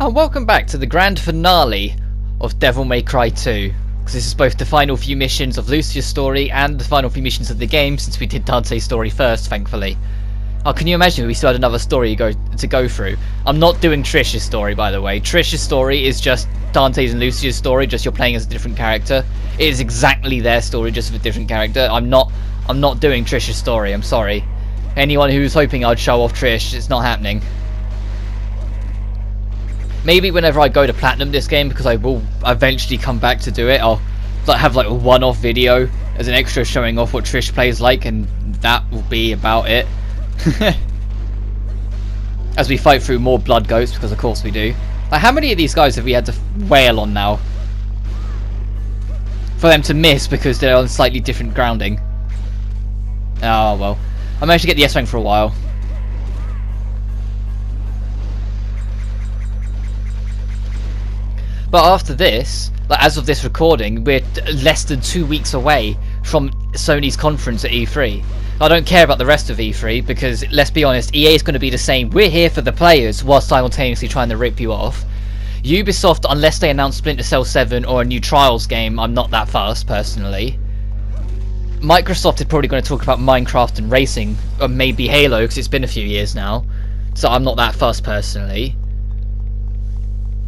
And welcome back to the grand finale of Devil May Cry 2. Because this is both the final few missions of Lucia's story and the final few missions of the game, since we did Dante's story first, thankfully. Oh, can you imagine we still had another story to go through? I'm not doing Trish's story, by the way. Trish's story is just Dante's and Lucia's story, just you're playing as a different character. It is exactly their story, just with a different character. I'm not doing Trish's story, I'm sorry. Anyone who was hoping I'd show off Trish, it's not happening. Maybe whenever I go to Platinum this game, because I will eventually come back to do it, I'll have like a one-off video as an extra showing off what Trish plays like, and that will be about it. As we fight through more blood goats, because of course we do. Like, how many of these guys have we had to wail on now? For them to miss because they're on slightly different grounding. Oh well. I managed to get the S rank for a while. But after this, like as of this recording, we're less than 2 weeks away from Sony's conference at E3. I don't care about the rest of E3 because, let's be honest, EA is going to be the same. We're here for the players while simultaneously trying to rip you off. Ubisoft, unless they announce Splinter Cell 7 or a new Trials game, I'm not that fast personally. Microsoft is probably going to talk about Minecraft and racing, or maybe Halo, because it's been a few years now. So I'm not that fast personally.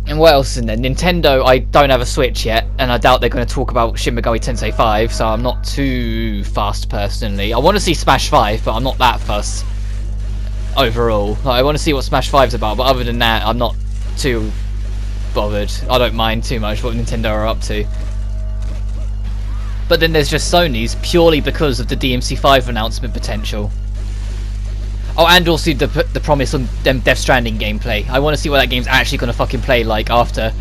And what else is in there? Nintendo, I don't have a Switch yet, and I doubt they're going to talk about Shin Megami Tensei 5, so I'm not too fussed personally. I want to see Smash 5, but I'm not that fussed overall. Like, I want to see what Smash 5's about, but other than that, I'm not too bothered. I don't mind too much what Nintendo are up to. But then there's just Sony's, purely because of the DMC5 announcement potential. Oh, and also the promise on them Death Stranding gameplay. I want to see what that game's actually going to fucking play like after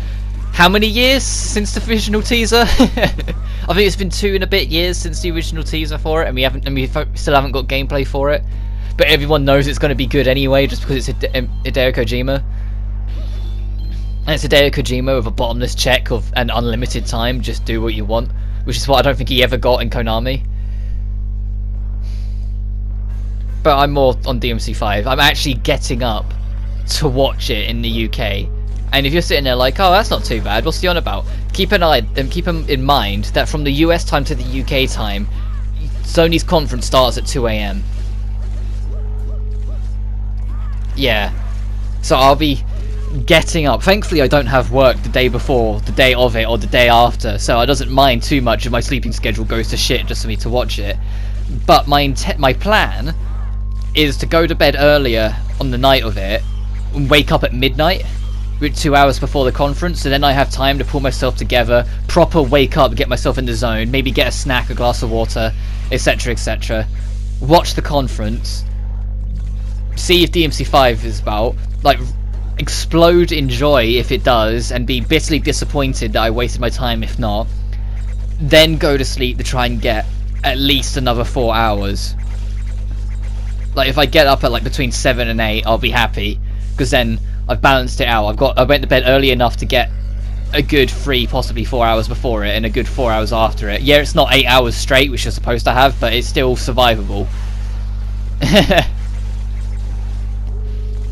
how many years since the original teaser? I think it's been 2 and a bit years since the original teaser for it, and we still haven't got gameplay for it. But everyone knows it's going to be good anyway, just because it's Hideo Kojima. And it's Hideo Kojima with a bottomless check of an unlimited time, just do what you want, which is what I don't think he ever got in Konami. But I'm more on DMC5. I'm actually getting up to watch it in the UK. And if you're sitting there like, oh, that's not too bad, what's he on about? Keep in mind that from the US time to the UK time, Sony's conference starts at 2 AM. Yeah. So I'll be getting up. Thankfully, I don't have work the day before, the day of it, or the day after. So I doesn't mind too much if my sleeping schedule goes to shit just for me to watch it. But my plan is to go to bed earlier on the night of it and wake up at midnight, with 2 hours before the conference, so then I have time to pull myself together, proper wake up, get myself in the zone, maybe get a snack, a glass of water, etc, etc, watch the conference, see if DMC5 is about, like, explode in joy if it does, and be bitterly disappointed that I wasted my time if not, then go to sleep to try and get at least another 4 hours. Like, if I get up at like between 7 and 8, I'll be happy, because then I've balanced it out. I went to bed early enough to get a good 3, possibly 4 hours before it, and a good 4 hours after it. Yeah, it's not 8 hours straight, which you're supposed to have, but it's still survivable.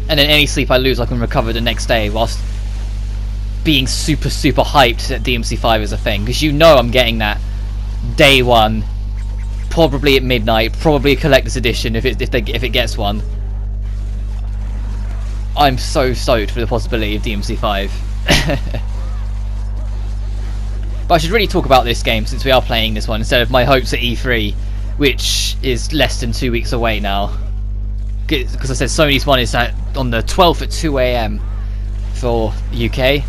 And then any sleep I lose, I can recover the next day, whilst being super, super hyped that DMC5 is a thing, because you know I'm getting that day one. Probably at midnight, probably a collector's edition if it gets one. I'm so stoked for the possibility of DMC5. But I should really talk about this game since we are playing this one instead of my hopes at E3, which is less than 2 weeks away now. Because I said Sony's one is on the 12th at 2 AM for UK.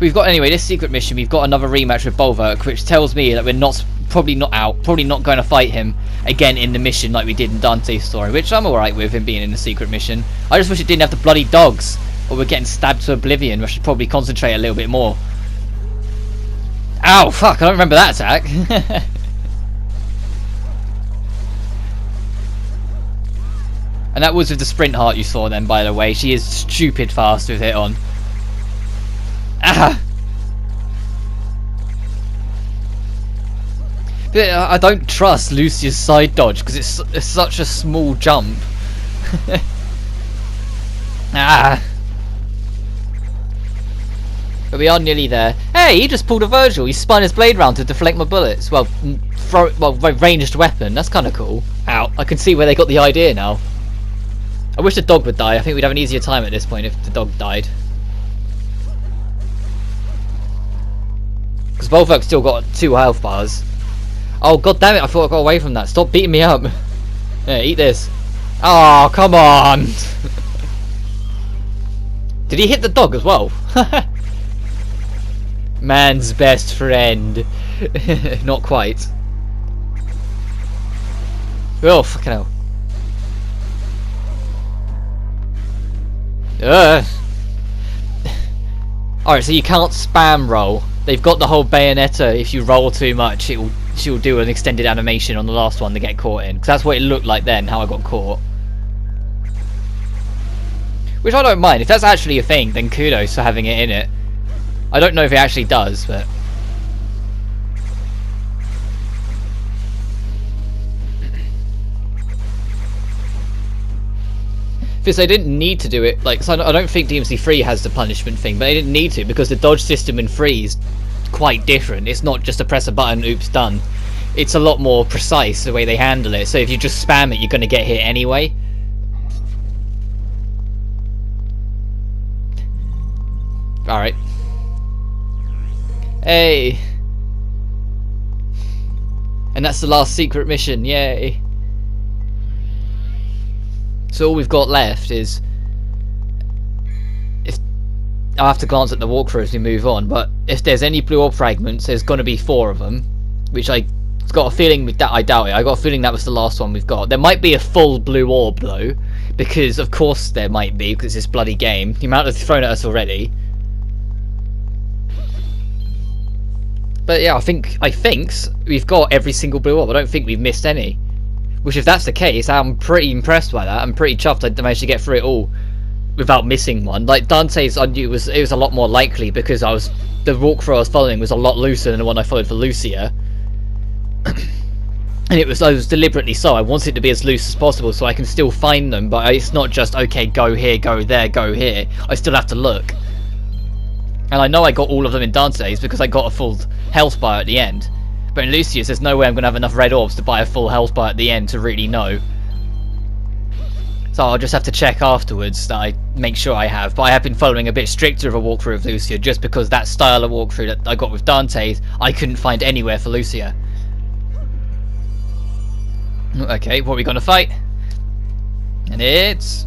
We've got, anyway, this secret mission, we've got another rematch with Bolverk, which tells me that we're probably not going to fight him again in the mission like we did in Dante's story, which I'm alright with him being in the secret mission. I just wish it didn't have the bloody dogs, or we're getting stabbed to oblivion. I should probably concentrate a little bit more. Ow, fuck, I don't remember that attack. And that was with the sprint heart you saw then, by the way. She is stupid fast with it on. Ah! But I don't trust Lucia's side dodge because it's such a small jump. Ah! But we are nearly there. Hey, he just pulled a Virgil. He spun his blade round to deflect my bullets. Well, ranged weapon. That's kind of cool. Ow. I can see where they got the idea now. I wish the dog would die. I think we'd have an easier time at this point if the dog died. Because Volvok's still got 2 health bars. Oh, god damn it. I thought I got away from that. Stop beating me up. Yeah, eat this. Oh, come on. Did he hit the dog as well? Man's best friend. Not quite. Oh, fucking hell. Alright, so you can't spam roll. They've got the whole Bayonetta. If you roll too much, she'll do an extended animation on the last one to get caught in. Because that's what it looked like then, how I got caught. Which I don't mind. If that's actually a thing, then kudos for having it in it. I don't know if it actually does, but... because they didn't need to do it, like, so I don't think DMC3 has the punishment thing, but they didn't need to, because the dodge system in 3 is quite different. It's not just a press a button, oops, done. It's a lot more precise, the way they handle it, so if you just spam it, you're going to get hit anyway. Alright. Hey! And that's the last secret mission, yay! So all we've got left is... I'll have to glance at the walkthrough as we move on, but if there's any blue orb fragments, there's going to be 4 of them, which I got a feeling with that. I doubt it. I got a feeling that was the last one we've got. There might be a full blue orb though, because of course there might be, because it's this bloody game. The amount they've thrown at us already. But yeah, I think we've got every single blue orb. I don't think we've missed any. Which, if that's the case, I'm pretty impressed by that. I'm pretty chuffed I managed to get through it all without missing one. Like Dante's, I knew it was a lot more likely because the walkthrough I was following was a lot looser than the one I followed for Lucia. And I was deliberately so. I wanted it to be as loose as possible so I can still find them, but it's not just, okay, go here, go there, go here. I still have to look. And I know I got all of them in Dante's because I got a full health bar at the end. But in Lucia's, there's no way I'm going to have enough red orbs to buy a full health bar at the end to really know. So I'll just have to check afterwards that I make sure I have. But I have been following a bit stricter of a walkthrough of Lucia just because that style of walkthrough that I got with Dante's, I couldn't find anywhere for Lucia. Okay, what are we going to fight? And it's...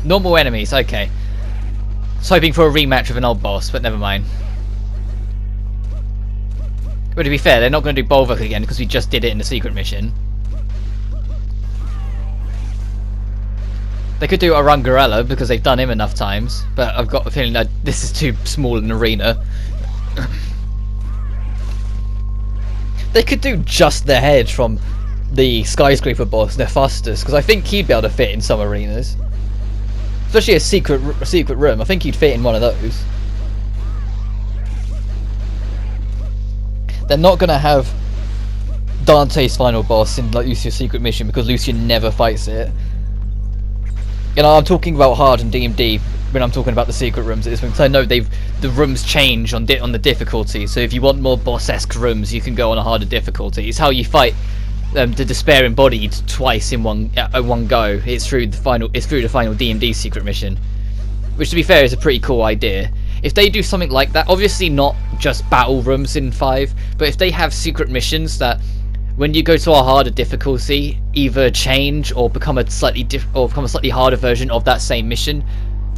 normal enemies, okay. I was hoping for a rematch with an old boss, but never mind. But to be fair, they're not going to do Bolvok again because we just did it in the secret mission. They could do Arangarella because they've done him enough times, but I've got a feeling that this is too small an arena. They could do just the head from the skyscraper boss, Nephastus, because I think he'd be able to fit in some arenas. Especially a secret room, I think he'd fit in one of those. They're not going to have Dante's final boss in like Lucia's secret mission because Lucia never fights it. You know, I'm talking about hard and DMD when I'm talking about the secret rooms at this point, because I know the rooms change on the difficulty. So if you want more boss-esque rooms, you can go on a harder difficulty. It's how you fight the Despair Embodied twice in one go. It's through the final DMD secret mission, which to be fair is a pretty cool idea. If they do something like that, obviously not just battle rooms in 5, but if they have secret missions that, when you go to a harder difficulty, either change or become a slightly harder version of that same mission,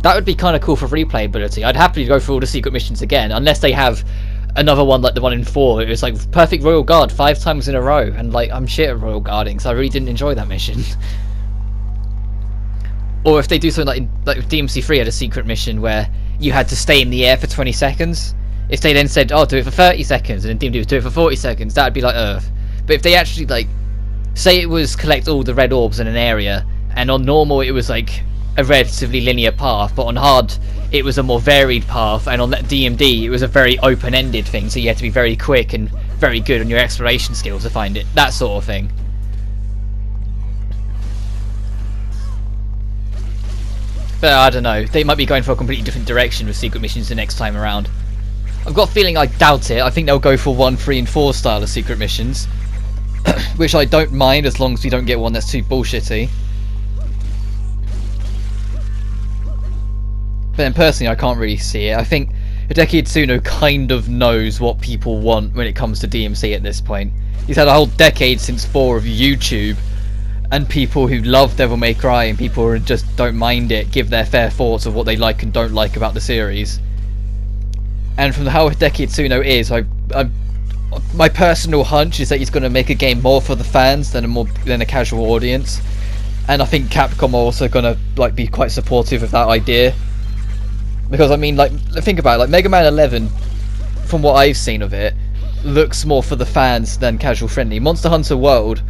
that would be kind of cool for replayability. I'd happily go through all the secret missions again, unless they have another one like the one in 4. It was like perfect Royal Guard 5 times in a row, and like I'm shit at Royal Guarding, so I really didn't enjoy that mission. Or if they do something like DMC3 had a secret mission where you had to stay in the air for 20 seconds. If they then said, oh, do it for 30 seconds, and then DMD would do it for 40 seconds, that'd be like, ugh. But if they actually, like, say it was collect all the red orbs in an area, and on normal it was like a relatively linear path, but on hard it was a more varied path, and on that DMD it was a very open-ended thing, so you had to be very quick and very good on your exploration skills to find it, that sort of thing. But I don't know, they might be going for a completely different direction with secret missions the next time around. I've got a feeling I doubt it. I think they'll go for 1, 3 and 4 style of secret missions. Which I don't mind as long as we don't get one that's too bullshitty. But then personally I can't really see it. I think Hideki Itsuno kind of knows what people want when it comes to DMC at this point. He's had a whole decade since 4 of YouTube, and people who love Devil May Cry and people who just don't mind it give their fair thoughts of what they like and don't like about the series. And from how Hideki Itsuno is, my personal hunch is that he's going to make a game more for the fans than a casual audience. And I think Capcom are also going to be quite supportive of that idea. Because I mean, think about it, Mega Man 11, from what I've seen of it, looks more for the fans than casual friendly. Monster Hunter World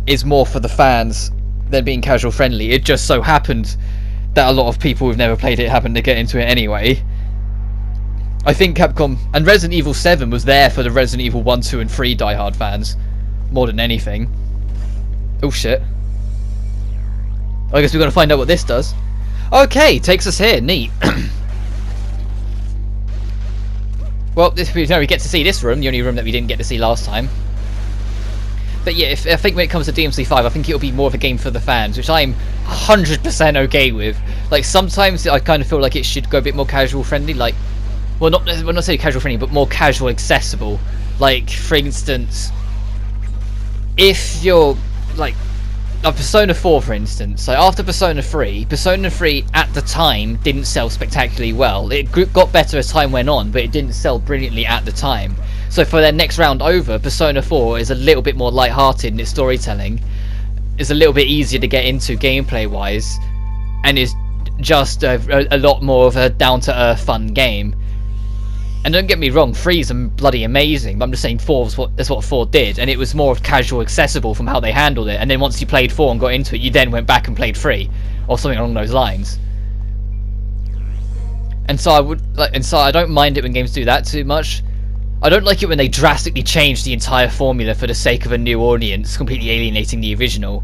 is more for the fans than being casual friendly. It just so happened that a lot of people who've never played it happened to get into it anyway. I think Capcom and Resident Evil 7 was there for the Resident Evil 1, 2 and 3 diehard fans more than anything. Oh shit. I guess we're going to find out what this does. Okay, takes us here. Neat. Well, we get to see this room, the only room that we didn't get to see last time. But yeah, I think when it comes to DMC5, I think it'll be more of a game for the fans, which I'm 100% okay with. Sometimes I kind of feel like it should go a bit more casual friendly, well, not saying casual friendly, but more casual accessible. For instance, if you're Persona 4, for instance. After Persona 3 at the time didn't sell spectacularly well. It got better as time went on, but it didn't sell brilliantly at the time. So for their next round over, Persona 4 is a little bit more light-hearted in its storytelling. It's a little bit easier to get into gameplay-wise, and is just a lot more of a down-to-earth fun game. And don't get me wrong, 3's bloody amazing, but I'm just saying 4 that's what 4 did, and it was more casual accessible from how they handled it, and then once you played 4 and got into it, you then went back and played 3, or something along those lines. And so I don't mind it when games do that too much. I don't like it when they drastically change the entire formula for the sake of a new audience, completely alienating the original.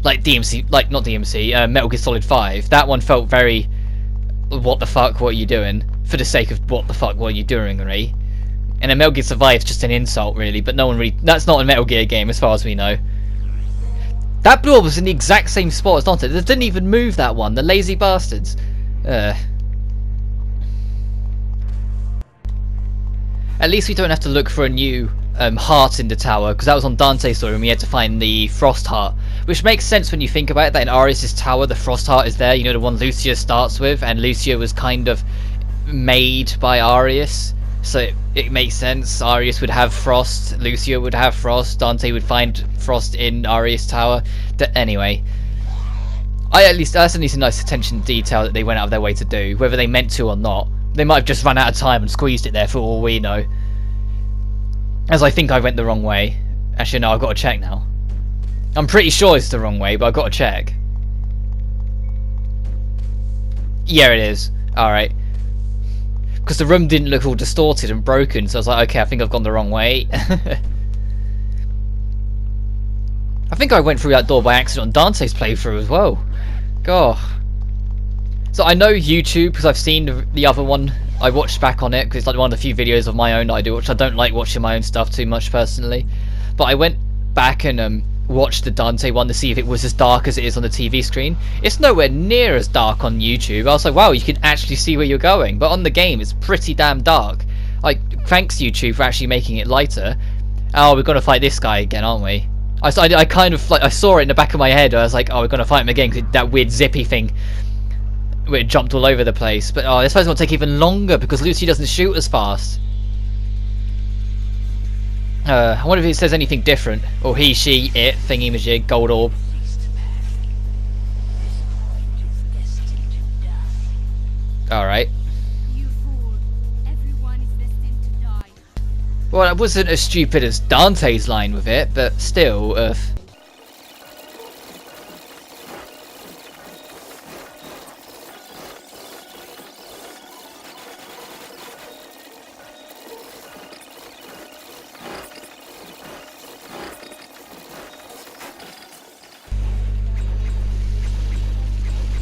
Not DMC, Metal Gear Solid 5. That one felt very, what the fuck, what are you doing? For the sake of what the fuck, what are you doing, really? And a Metal Gear Survive is just an insult, really, but no one really... That's not a Metal Gear game, as far as we know. That blob was in the exact same spot as Dante. They didn't even move that one, the lazy bastards. At least we don't have to look for a new heart in the tower, because that was on Dante's story when we had to find the Frost Heart. Which makes sense when you think about it, that in Arius' tower, the Frost Heart is there. You know, the one Lucia starts with, and Lucia was kind of made by Arius, so it makes sense. Arius would have Frost, Lucia would have Frost, Dante would find Frost in Arius' tower. Anyway, that's at least a nice attention to detail that they went out of their way to do, whether they meant to or not. They might have just run out of time and squeezed it there for all we know. As I think I went the wrong way. Actually, no, I've got to check now. I'm pretty sure it's the wrong way, but I've got to check. Yeah, it is. Alright. Because the room didn't look all distorted and broken, so I was like, okay, I think I've gone the wrong way. I think I went through that door by accident on Dante's playthrough as well. God. So I know YouTube, because I've seen the other one. I watched back on it, because it's like one of the few videos of my own that I do, which I don't like watching my own stuff too much personally. But I went back and watched the Dante one to see if it was as dark as it is on the TV screen. It's nowhere near as dark on YouTube. I was like, wow, you can actually see where you're going. But on the game, it's pretty damn dark. Thanks YouTube for actually making it lighter. Oh, we're gonna fight this guy again, aren't we? I kind of I saw it in the back of my head. I was like, oh, we're gonna fight him again, because that weird zippy thing where it jumped all over the place. But this fight's gonna take even longer because Lucy doesn't shoot as fast. I wonder if it says anything different. Or he, she, it, thingy-majig, gold orb. Alright. Well, that wasn't as stupid as Dante's line with it, but still,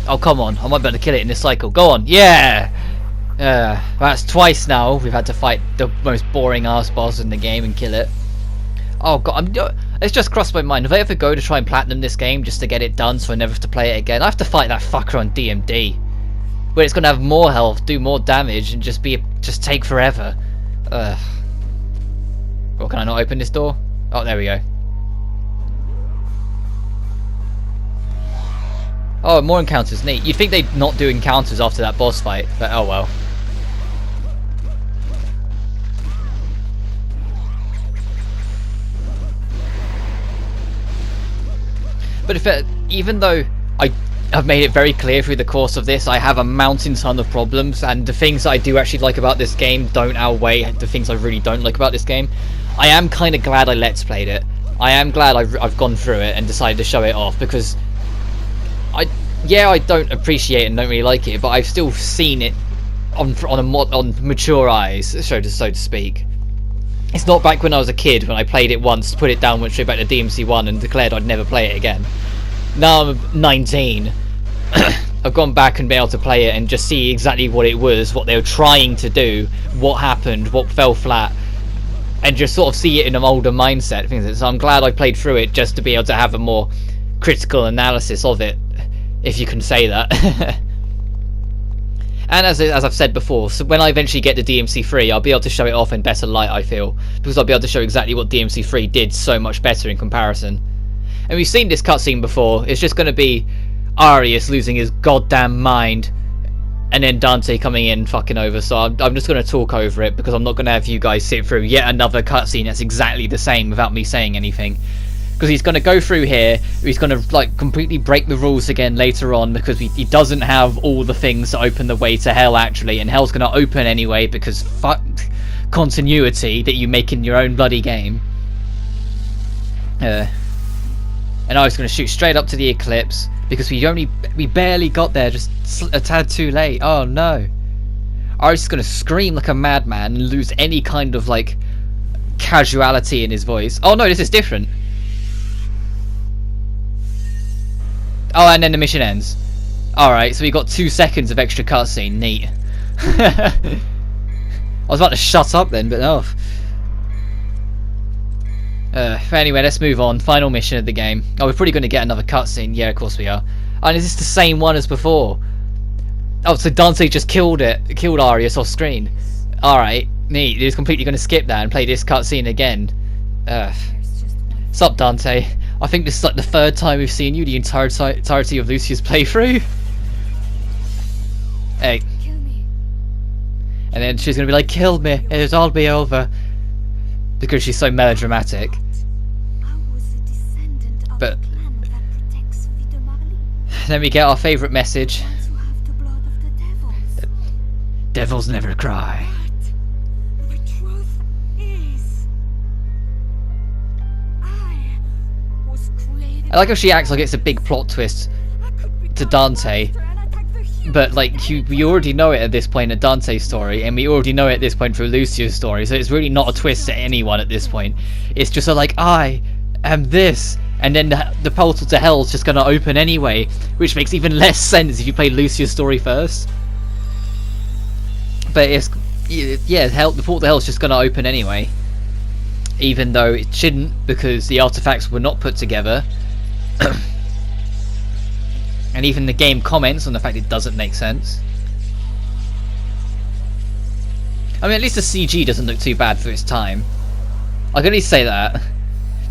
Oh, come on. I might be able to kill it in this cycle. Go on. Yeah! That's twice now we've had to fight the most boring ass boss in the game and kill it. Oh god, it's just crossed my mind. If I ever go to try and platinum this game just to get it done so I never have to play it again, I have to fight that fucker on DMD. Where it's going to have more health, do more damage, and just take forever. Well, can I not open this door? Oh, there we go. Oh, more encounters, neat. You'd think they'd not do encounters after that boss fight, but oh well. But even though I have made it very clear through the course of this, I have a mountain ton of problems, and the things I do actually like about this game don't outweigh the things I really don't like about this game. I am kind of glad I Let's Played it. I am glad I've gone through it and decided to show it off, because I don't appreciate it and don't really like it, but I've still seen it on mature eyes, so to speak. It's not back when I was a kid, when I played it once, put it down, went straight back to DMC1 and declared I'd never play it again. Now I'm 19. I've gone back and been able to play it and just see exactly what it was, what they were trying to do, what happened, what fell flat, and just sort of see it in an older mindset. So I'm glad I played through it just to be able to have a more critical analysis of it, if you can say that. And as I've said before, so when I eventually get to DMC3, I'll be able to show it off in better light, I feel. Because I'll be able to show exactly what DMC3 did so much better in comparison. And we've seen this cutscene before. It's just going to be Arius losing his goddamn mind, and then Dante coming in fucking over. So I'm just going to talk over it, because I'm not going to have you guys sit through yet another cutscene that's exactly the same without me saying anything. Because he's going to go through here, he's going to like completely break the rules again later on, because he doesn't have all the things to open the way to hell actually, and hell's going to open anyway because fuck continuity that you make in your own bloody game. And I was going to shoot straight up to the eclipse because we barely got there, just a tad too late. Oh no! I was just going to scream like a madman and lose any kind of like casuality in his voice. Oh no, this is different. Oh, and then the mission ends. Alright, so we got 2 seconds of extra cutscene. Neat. I was about to shut up then, but no. Anyway, let's move on. Final mission of the game. Oh, we're probably going to get another cutscene. Yeah, of course we are. And is this the same one as before? Oh, so Dante just killed Arius off screen. Alright, neat. He's completely going to skip that and play this cutscene again. Sup, Dante? I think this is like the 3rd time we've seen you, the entirety of Lucia's playthrough. Hey. And then she's gonna be like, kill me, it'll all be over. Because she's so melodramatic. But then we get our favourite message. Devils never cry. I like how she acts like it's a big plot twist to Dante, but like we already know it at this point in Dante's story, and we already know it at this point through Lucia's story, so it's really not a twist to anyone at this point. It's just like, I am this, and then the portal to hell is just going to open anyway, which makes even less sense if you play Lucia's story first. But it's, yeah, the portal to hell is just going to open anyway, even though it shouldn't, because the artifacts were not put together. And even the game comments on the fact it doesn't make sense. I mean, at least the CG doesn't look too bad for its time. I can at least say that.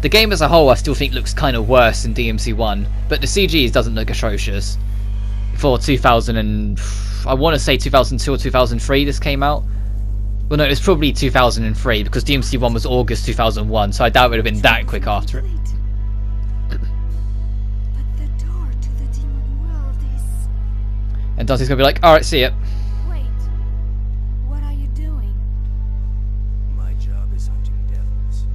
The game as a whole I still think looks kind of worse than DMC1, but the CG doesn't look atrocious. For 2000 and... I want to say 2002 or 2003 this came out. Well no, it was probably 2003 because DMC1 was August 2001, so I doubt it would have been that quick after it. And Dante's gonna be like, alright, see ya. Wait, what are you doing? My job is hunting devils.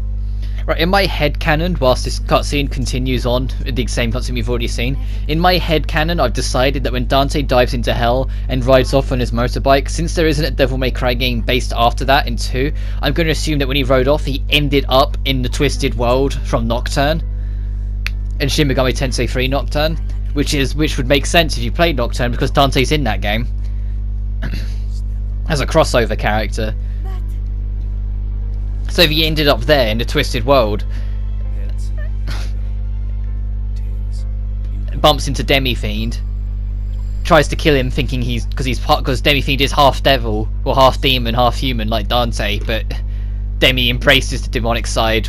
Right, in my headcanon, whilst this cutscene continues on, the same cutscene we've already seen, in my headcanon I've decided that when Dante dives into hell and rides off on his motorbike, since there isn't a Devil May Cry game based after that in 2, I'm going to assume that when he rode off he ended up in the Twisted World from Nocturne, and Shin Megami Tensei 3 Nocturne. which would make sense if you played Nocturne because Dante's in that game as a crossover character. So if he ended up there in the Twisted World, Heads. Tails. bumps into Demi-Fiend, tries to kill him thinking because Demi-Fiend is half devil or half demon, half human like Dante, but Demi embraces the demonic side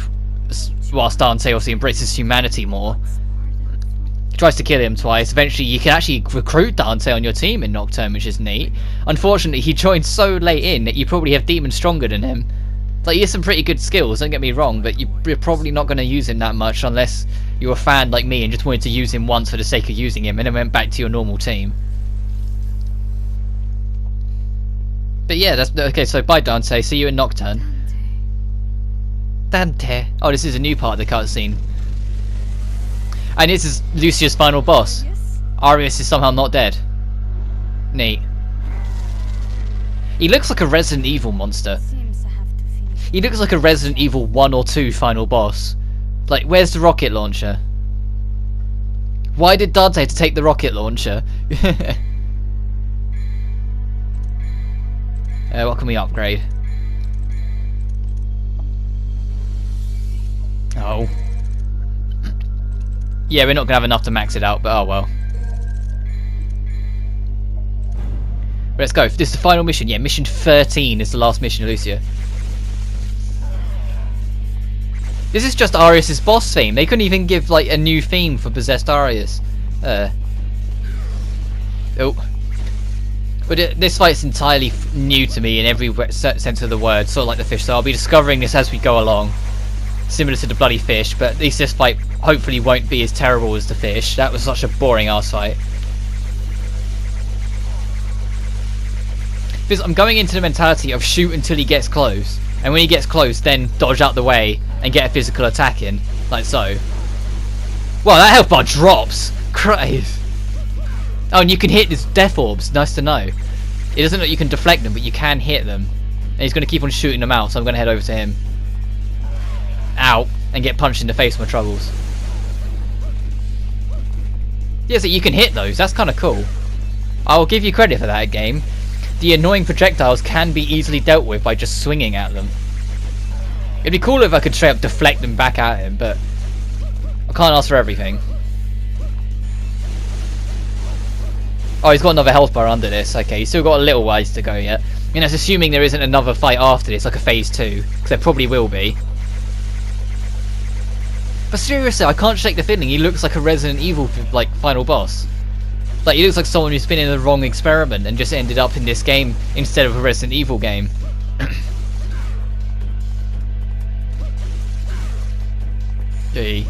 whilst Dante obviously embraces humanity more. Tries to kill him twice. Eventually you can actually recruit Dante on your team in Nocturne, which is neat. Unfortunately he joined so late in that you probably have demons stronger than him. Like, he has some pretty good skills, don't get me wrong, but you're probably not going to use him that much unless you're a fan like me and just wanted to use him once for the sake of using him and then went back to your normal team. But yeah, that's okay. So bye Dante, see you in Nocturne. Dante. Oh, this is a new part of the cutscene. And this is Lucia's final boss. Arius is somehow not dead. Neat. He looks like a Resident Evil monster. He looks like a Resident Evil 1 or 2 final boss. Like, where's the rocket launcher? Why did Dante have to take the rocket launcher? What can we upgrade? Oh. Yeah, we're not gonna have enough to max it out, but oh well. Let's go. This is the final mission. Yeah, mission 13 is the last mission, Lucia. This is just Arius' boss theme. They couldn't even give like a new theme for Possessed Arius. Oh. But this fight's entirely new to me in every sense of the word, sort of like the fish, so I'll be discovering this as we go along. Similar to the bloody fish, but at least this fight hopefully won't be as terrible as the fish. That was such a boring ass fight. Because I'm going into the mentality of shoot until he gets close, and when he gets close then dodge out the way and get a physical attack in, like so. Well, that health bar drops! Christ! Oh, and you can hit his death orbs, nice to know. It doesn't look like you can deflect them, but you can hit them. And he's going to keep on shooting them out, so I'm going to head over to him. Ow! And get punched in the face with my troubles. Yeah, so you can hit those, that's kind of cool. I'll give you credit for that game. The annoying projectiles can be easily dealt with by just swinging at them. It'd be cool if I could straight up deflect them back at him, but I can't ask for everything. Oh, he's got another health bar under this. Okay, he's still got a little ways to go yet. And that's assuming there isn't another fight after this, like a phase 2, because there probably will be. But seriously, I can't shake the feeling he looks like a Resident Evil like final boss. Like, he looks like someone who's been in the wrong experiment and just ended up in this game instead of a Resident Evil game. Gee.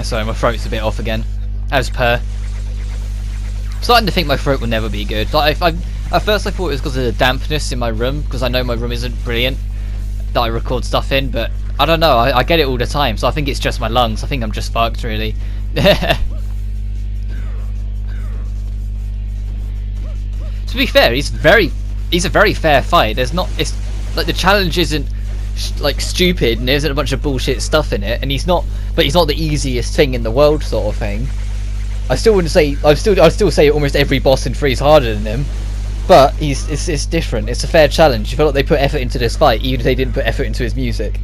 Sorry, my throat's a bit off again. As per. I'm starting to think my throat will never be good. Like, at first I thought it was because of the dampness in my room, because I know my room isn't brilliant that I record stuff in, but I don't know, I get it all the time, so I think it's just my lungs. I think I'm just fucked, really. To be fair, he's a very fair fight. There's not, it's like the challenge isn't like stupid and there isn't a bunch of bullshit stuff in it, and he's not the easiest thing in the world sort of thing. I still wouldn't say, I'd still say almost every boss in 3 is harder than him, but it's different. It's a fair challenge. You feel like they put effort into this fight, even if they didn't put effort into his music.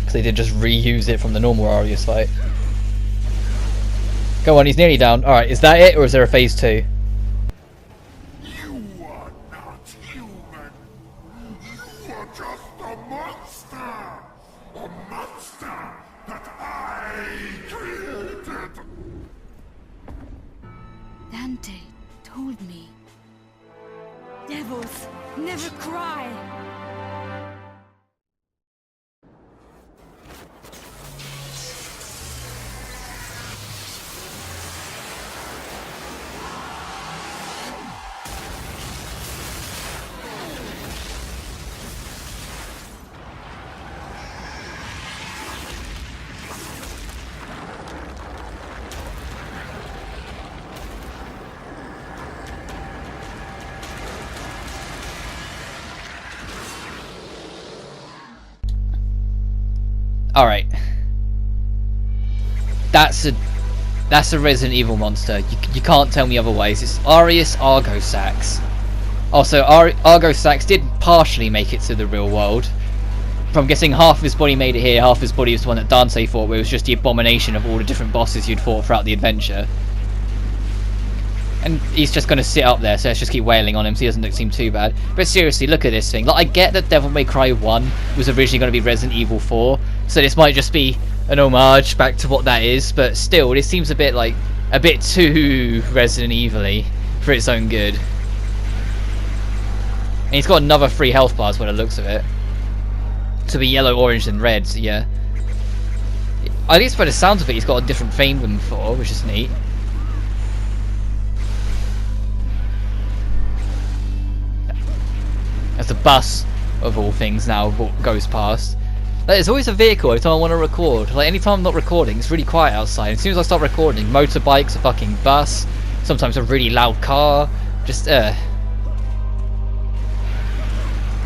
Because they did just reuse it from the normal Arius fight. Go on, he's nearly down. Alright, is that it, or is there a phase 2? You are not human. You are just a monster. A monster that I created. Dante told me. Devils never cry. Alright. That's a Resident Evil monster. You can't tell me otherwise. It's Arius Argosax. Also, Argosax did partially make it to the real world. I'm guessing half of his body made it here, half of his body was the one that Dante fought, where it was just the abomination of all the different bosses you'd fought throughout the adventure. And he's just going to sit up there, so let's just keep wailing on him so he doesn't seem too bad. But seriously, look at this thing. Like, I get that Devil May Cry 1 was originally going to be Resident Evil 4, so this might just be an homage back to what that is, but still, this seems a bit too Resident Evil-y for its own good. And he's got another 3 health bars by the looks of it. To be yellow, orange, and red, so yeah. At least by the sounds of it, he's got a different theme than before, which is neat. As the bus, of all things, now goes past. Like, there's always a vehicle every time I want to record. Like, anytime I'm not recording, it's really quiet outside. As soon as I start recording, motorbikes, a fucking bus, sometimes a really loud car, just, And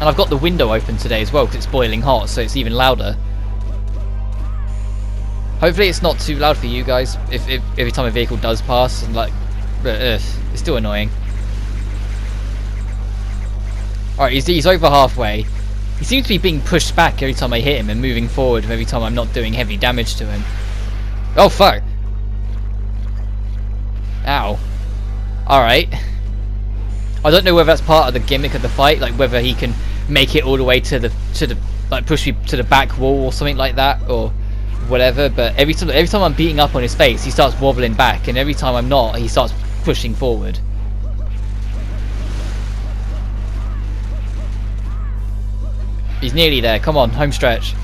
I've got the window open today as well because it's boiling hot, so it's even louder. Hopefully it's not too loud for you guys if every time a vehicle does pass, and like, it's still annoying. Alright, he's over halfway. He seems to be being pushed back every time I hit him and moving forward every time I'm not doing heavy damage to him. Oh fuck! Ow. Alright. I don't know whether that's part of the gimmick of the fight, like whether he can make it all the way to the like push me to the back wall or something like that, or whatever. But every time I'm beating up on his face, he starts wobbling back, and every time I'm not, he starts pushing forward. He's nearly there. Come on, home stretch.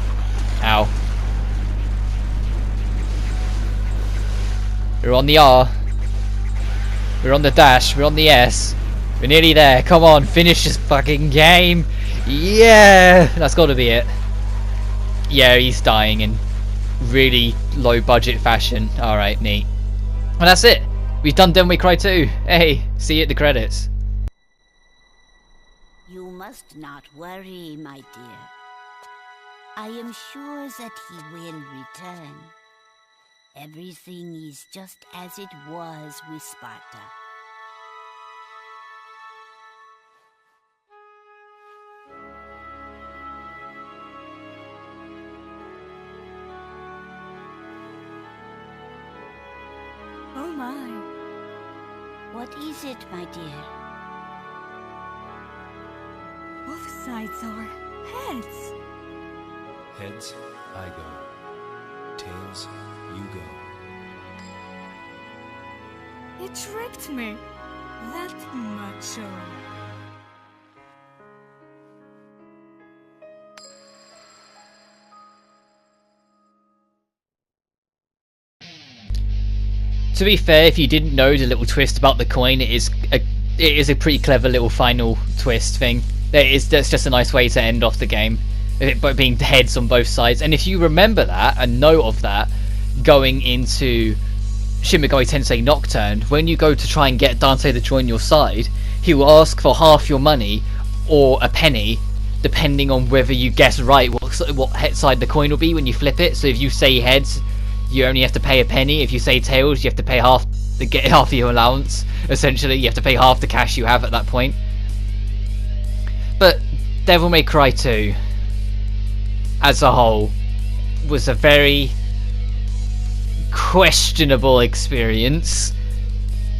Ow. We're on the R. We're on the dash. We're on the S. We're nearly there. Come on, finish this fucking game. Yeah, that's got to be it. Yeah, he's dying in really low budget fashion. Alright, neat. And that's it. We've done Devil May Cry 2. Hey, see you at the credits. You must not worry, my dear. I am sure that he will return. Everything is just as it was with Sparta. Oh my. What is it, my dear? Both sides are heads. Heads, I go. Tails, you go. It tricked me. That macho. To be fair, if you didn't know the little twist about the coin, it is a pretty clever little final twist thing. That's just a nice way to end off the game, by being heads on both sides. And if you remember that and know of that, going into Shin Megami Tensei Nocturne, when you go to try and get Dante to join your side, he will ask for half your money or a penny, depending on whether you guess right what side the coin will be when you flip it. So if you say heads, you only have to pay a penny. If you say tails, you have to pay half of your allowance. Essentially, you have to pay half the cash you have at that point. But Devil May Cry 2, as a whole, was a very questionable experience.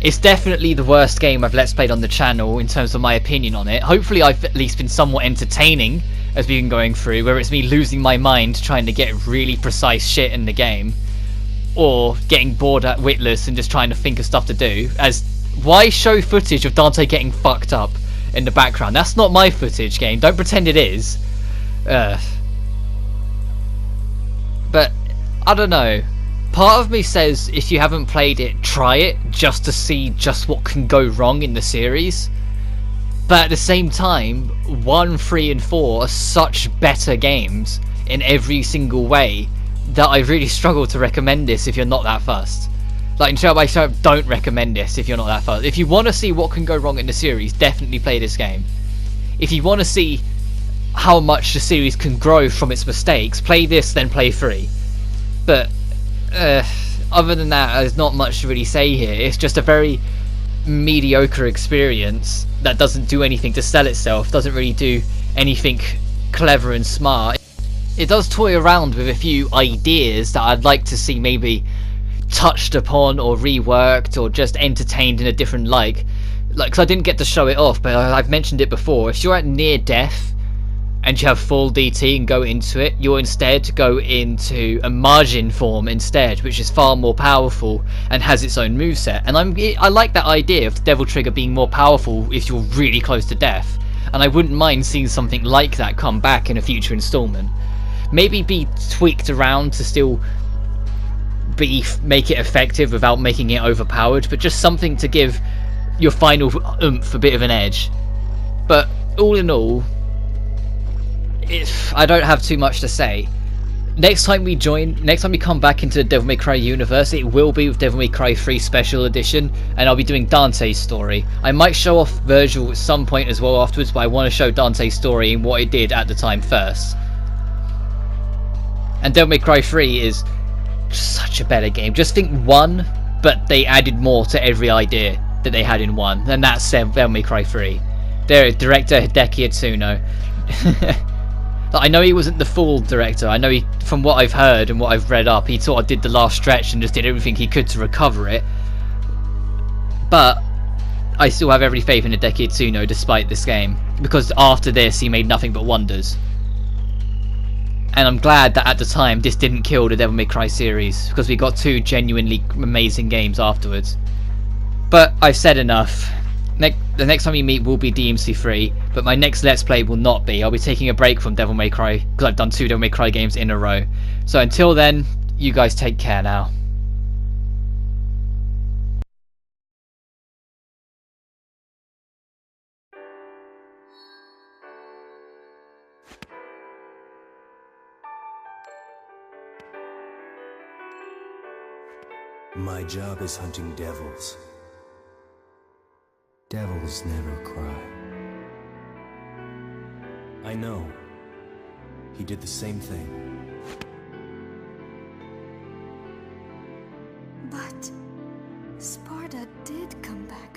It's definitely the worst game I've Let's Played on the channel in terms of my opinion on it. Hopefully I've at least been somewhat entertaining as we've been going through, whether it's me losing my mind trying to get really precise shit in the game, or getting bored at witless and just trying to think of stuff to do. As why show footage of Dante getting fucked up in the background? That's not my footage, game. Don't pretend it is. But I don't know. Part of me says if you haven't played it, try it just to see just what can go wrong in the series. But at the same time, 1, 3, and 4 are such better games in every single way that I really struggle to recommend this if you're not that fussed. Like, straight up, don't recommend this if you're not that fussed. If you want to see what can go wrong in the series, definitely play this game. If you want to see how much the series can grow from its mistakes. Play this, then play 3. But other than that, there's not much to really say here. It's just a very mediocre experience that doesn't do anything to sell itself, doesn't really do anything clever and smart. It does toy around with a few ideas that I'd like to see maybe touched upon or reworked or just entertained in a different light. Like, 'cause I didn't get to show it off, but I've mentioned it before. If you're at near death and you have full DT and go into it, you'll instead go into a margin form instead, which is far more powerful and has its own moveset. And I like that idea of the Devil Trigger being more powerful if you're really close to death. And I wouldn't mind seeing something like that come back in a future installment. Maybe be tweaked around to still make it effective without making it overpowered, but just something to give your final oomph a bit of an edge. But all in all, I don't have too much to say. Next time we come back into the Devil May Cry universe, it will be with Devil May Cry 3 Special Edition, and I'll be doing Dante's story. I might show off Virgil at some point as well afterwards, but I want to show Dante's story and what it did at the time first. And Devil May Cry 3 is such a better game. Just think 1, but they added more to every idea that they had in 1, and that's Devil May Cry 3. There, director Hideki Itsuno. I know he wasn't the full director. I know he, from what I've heard and what I've read up, he sort of did the last stretch and just did everything he could to recover it. But I still have every faith in Hideki Itsuno despite this game, because after this he made nothing but wonders. And I'm glad that at the time this didn't kill the Devil May Cry series, because we got 2 genuinely amazing games afterwards. But I've said enough. The next time we meet will be DMC3, but my next Let's Play will not be. I'll be taking a break from Devil May Cry, because I've done 2 Devil May Cry games in a row. So until then, you guys take care now. My job is hunting devils. Devils never cry. I know. He did the same thing. But Sparta did come back